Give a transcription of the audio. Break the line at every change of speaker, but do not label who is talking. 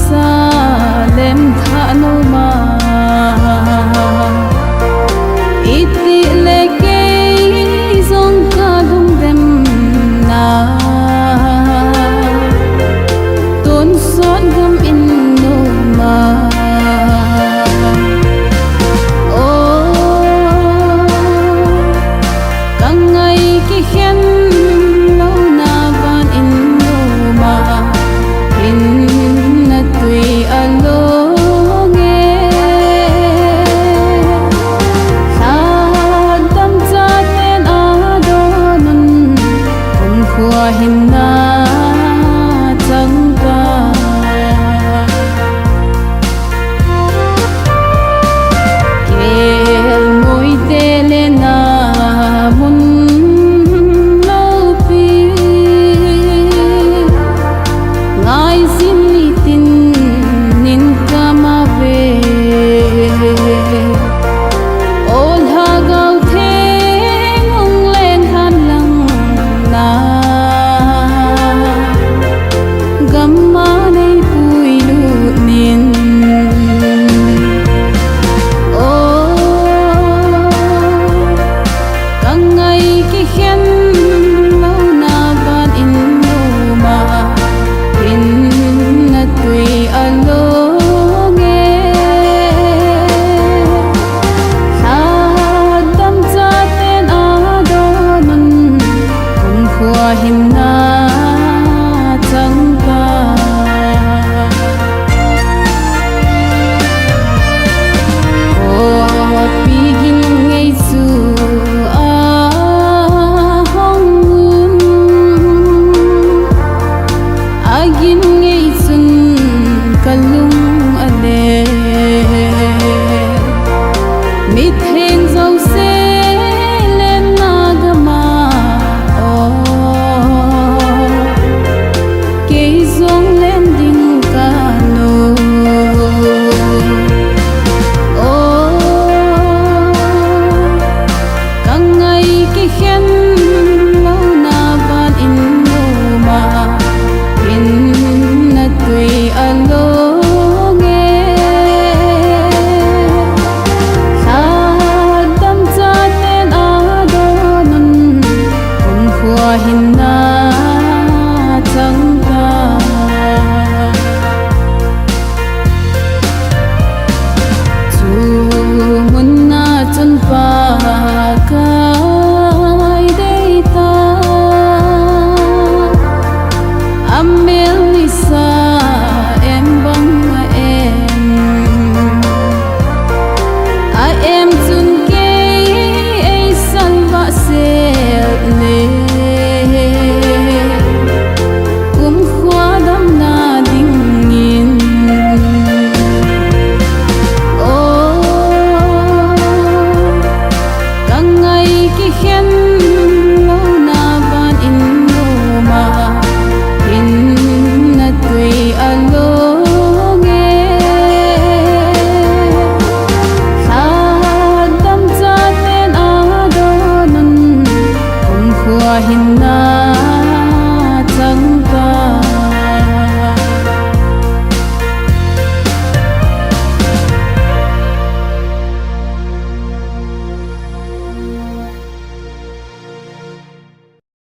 Jerusalem thano ma iti leke zong kalung dem na ton son gam in no ma o kangai ki hen lo na van in no ma in na tui along e sa dam cha ten adonun kun khua hin na chang ka kel moi te le na mun lo pi ngai sin ni tin nin ka ma ve ol ha gau the ngong len han lang na gamma nei pui lu nin o kangai ki hen lo na ban in no ma in na tui along e sa dam cha ten adonun kun khua hin na chang ka o pigin ngei su a hong un agin ngei sun kalung